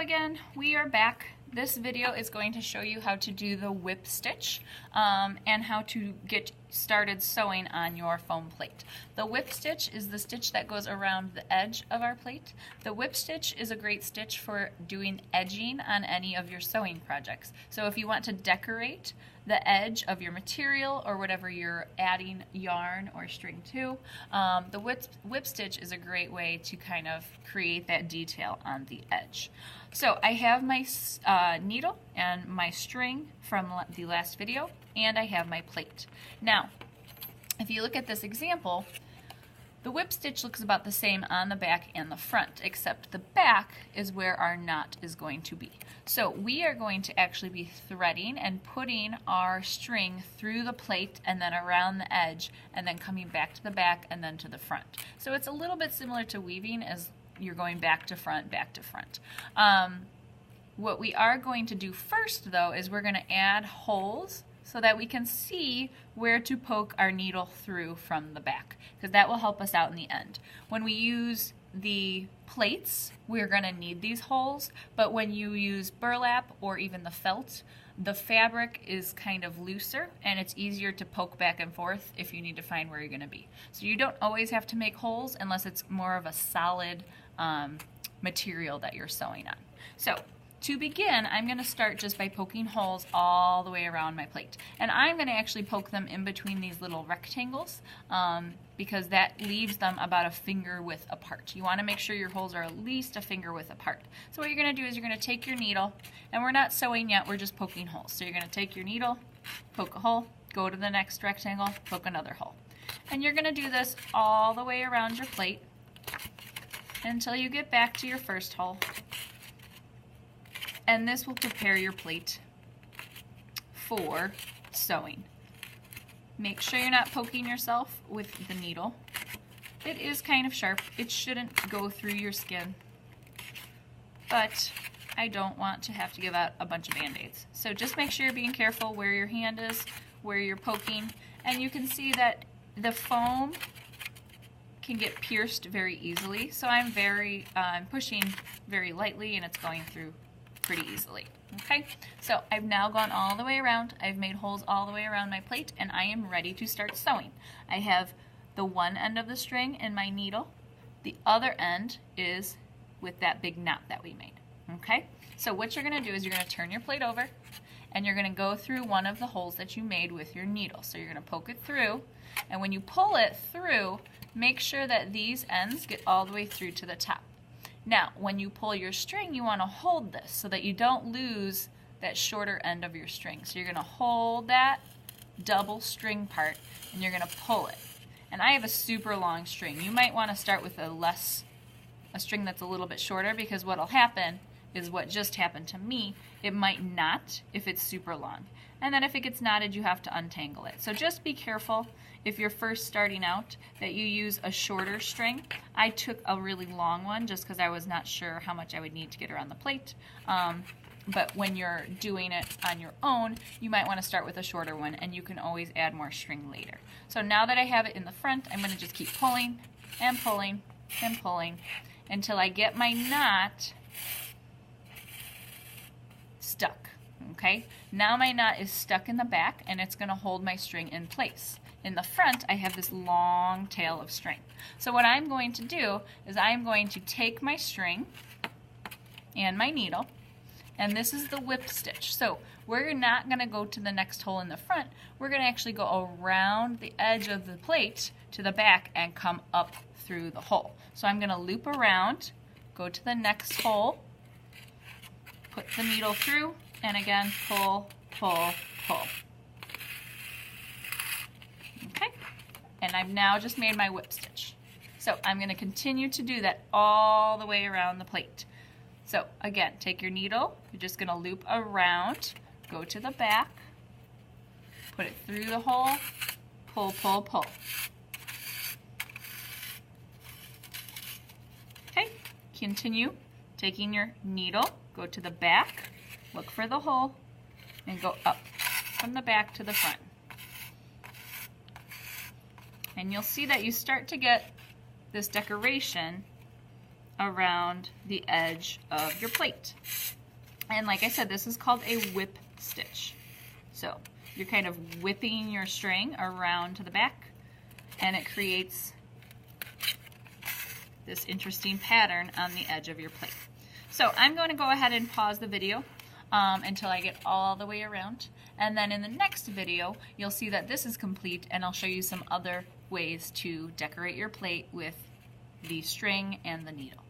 again, we are back. This video is going to show you how to do the whip stitch and how to get started sewing on your foam plate. The whip stitch is the stitch that goes around the edge of our plate. The whip stitch is a great stitch for doing edging on any of your sewing projects. So if you want to decorate the edge of your material or whatever you're adding yarn or string to, the whip stitch is a great way to kind of create that detail on the edge. So I have my needle and my string from the last video, and I have my plate. Now, if you look at this example, the whip stitch looks about the same on the back and the front, except the back is where our knot is going to be. So we are going to actually be threading and putting our string through the plate and then around the edge and then coming back to the back and then to the front. So it's a little bit similar to weaving as you're going back to front, back to front. What we are going to do first though is we're going to add holes so that we can see where to poke our needle through from the back, because that will help us out in the end. When we use the plates, we're going to need these holes, but when you use burlap or even the felt, the fabric is kind of looser and it's easier to poke back and forth if you need to find where you're going to be. So you don't always have to make holes unless it's more of a solid material that you're sewing on. So to begin, I'm going to start just by poking holes all the way around my plate. And I'm going to actually poke them in between these little rectangles because that leaves them about a finger width apart. You want to make sure your holes are at least a finger width apart. So what you're going to do is you're going to take your needle, and we're not sewing yet, we're just poking holes. So you're going to take your needle, poke a hole, go to the next rectangle, poke another hole. And you're going to do this all the way around your plate until you get back to your first hole. And this will prepare your plate for sewing. Make sure you're not poking yourself with the needle. It is kind of sharp. It shouldn't go through your skin, but I don't want to have to give out a bunch of band-aids. So just make sure you're being careful where your hand is, where you're poking, and you can see that the foam can get pierced very easily. So I'm pushing very lightly and it's going through pretty easily. Okay, so I've now gone all the way around. I've made holes all the way around my plate and I am ready to start sewing. I have the one end of the string in my needle. The other end is with that big knot that we made. Okay, so what you're going to do is you're going to turn your plate over and you're going to go through one of the holes that you made with your needle. So you're going to poke it through, and when you pull it through, make sure that these ends get all the way through to the top. Now, when you pull your string, you want to hold this so that you don't lose that shorter end of your string. So you're going to hold that double string part and you're going to pull it. And I have a super long string. You might want to start with a string that's a little bit shorter, because what will happen is what just happened to me. It might knot if it's super long. And then if it gets knotted, you have to untangle it. So just be careful if you're first starting out that you use a shorter string. I took a really long one just because I was not sure how much I would need to get around the plate. But when you're doing it on your own, you might want to start with a shorter one, and you can always add more string later. So now that I have it in the front, I'm going to just keep pulling and pulling and pulling until I get my knot stuck. Okay, now my knot is stuck in the back and it's going to hold my string in place. In the front, I have this long tail of string. So what I'm going to do is I'm going to take my string and my needle, and this is the whip stitch. So we're not going to go to the next hole in the front. We're going to actually go around the edge of the plate to the back and come up through the hole. So I'm going to loop around, go to the next hole, put the needle through, and again, pull, pull, pull. Okay, and I've now just made my whip stitch. So I'm going to continue to do that all the way around the plate. So again, take your needle, you're just going to loop around, go to the back, put it through the hole, pull, pull, pull. Okay, continue taking your needle, go to the back, look for the hole, and go up from the back to the front. And you'll see that you start to get this decoration around the edge of your plate. And like I said, this is called a whip stitch. So you're kind of whipping your string around to the back, and it creates this interesting pattern on the edge of your plate. So I'm going to go ahead and pause the video until I get all the way around, and then in the next video you'll see that this is complete, and I'll show you some other ways to decorate your plate with the string and the needle.